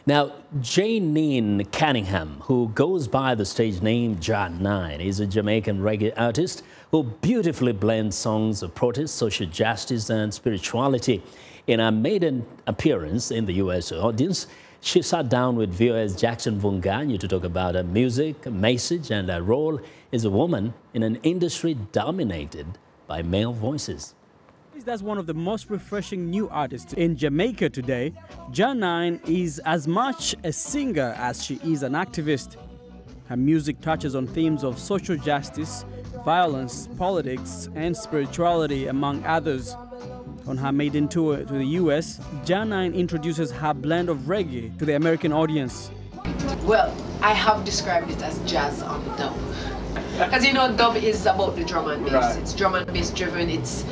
Now, Janine Cunningham, who goes by the stage name Janine, is a Jamaican reggae artist who beautifully blends songs of protest, social justice, and spirituality. In her maiden appearance in the U.S. audience, she sat down with VOS Jackson Mvunganyi to talk about her music, message, and her role as a woman in an industry dominated by male voices. That's one of the most refreshing new artists in Jamaica today. Janine is as much a singer as she is an activist. Her music touches on themes of social justice, violence, politics, and spirituality, among others. On her maiden tour to the US, Janine introduces her blend of reggae to the American audience. Well, I have described it as jazz on dub. Because you know, dub is about the drum and bass. Right. It's drum and bass driven, it's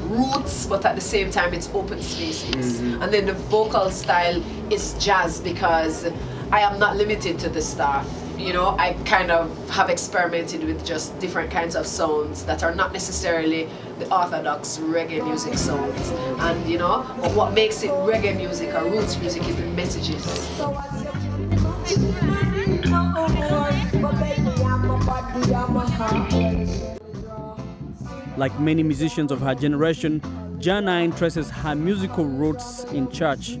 roots, but at the same time it's open spaces. And then the vocal style is jazz because I am not limited to the staff. You know, I kind of have experimented with just different kinds of sounds that are not necessarily the orthodox reggae music sounds. And you know, but what makes it reggae music or roots music is the messages. Like many musicians of her generation, Janine traces her musical roots in church.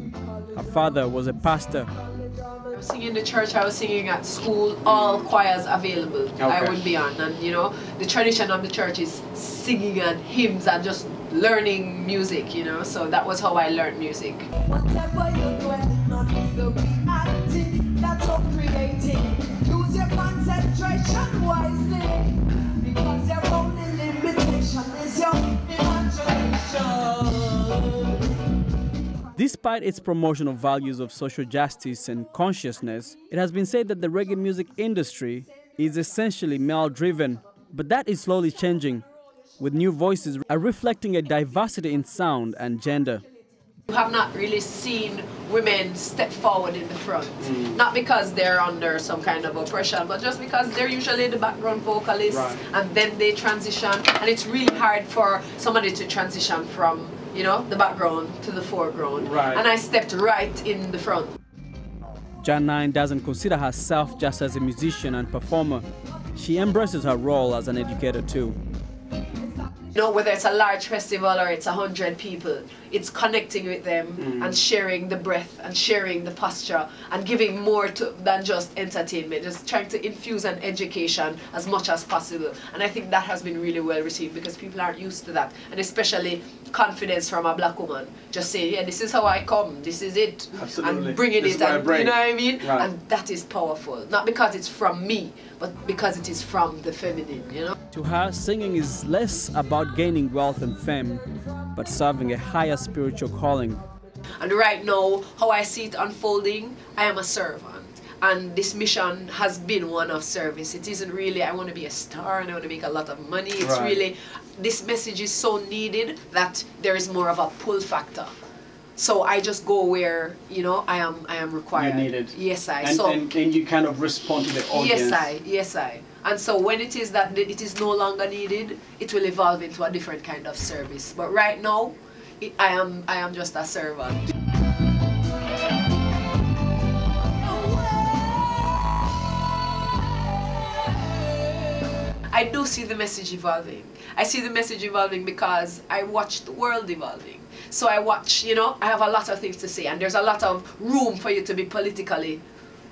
Her father was a pastor. I was singing in the church, I was singing at school, all choirs available. Okay. I would be on, and you know, the tradition of the church is singing and hymns and just learning music, you know, so that was how I learned music. Whatever you're doing, not the reality, that's all creating. Use your concentration wisely, because your only limitation is your imagination. Despite its promotion of values of social justice and consciousness, it has been said that the reggae music industry is essentially male-driven. But that is slowly changing, with new voices reflecting a diversity in sound and gender. You have not really seen women step forward in the front. Not because they're under some kind of oppression, but just because they're usually the background vocalists, right. And then they transition. And it's really hard for somebody to transition from, you know, the background to the foreground. Right. And I stepped right in the front. Janine doesn't consider herself just as a musician and performer. She embraces her role as an educator too. You know, whether it's a large festival or it's 100 people, it's connecting with them and sharing the breath and sharing the posture and giving more than just entertainment, just trying to infuse an education as much as possible. And I think that has been really well received because people aren't used to that, and especially confidence from a black woman. Just saying, yeah, this is how I come, this is it. Absolutely. And bringing it, and, you know what I mean? Right. And that is powerful, not because it's from me, but because it is from the feminine, you know? To her, singing is less about gaining wealth and fame, but serving a higher spiritual calling. And right now, how I see it unfolding, I am a servant. And this mission has been one of service. It isn't really, I want to be a star and I want to make a lot of money. It's right. Really, this message is so needed that there is more of a pull factor. So I just go where, you know, I am required. You're needed. Yes, I. And you kind of respond to the audience. Yes, I. And so when it is that it is no longer needed, it will evolve into a different kind of service. But right now, I am just a servant. I do see the message evolving. I see the message evolving because I watch the world evolving. So I watch, you know, I have a lot of things to say, and there's a lot of room for you to be politically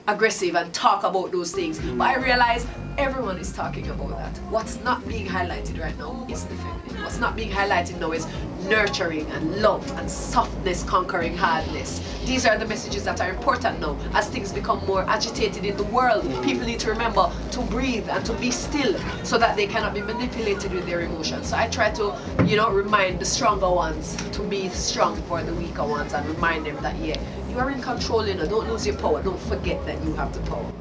aggressive and talk about those things. But I realize everyone is talking about that. What's not being highlighted right now is the feminine. What's not being highlighted now is nurturing and love and softness conquering hardness. These are the messages that are important now. As things become more agitated in the world, people need to remember to breathe and to be still so that they cannot be manipulated with their emotions. So I try to, you know, remind the stronger ones to be strong for the weaker ones and remind them that, yeah, you are in control, you know, don't lose your power. Don't forget that you have the power.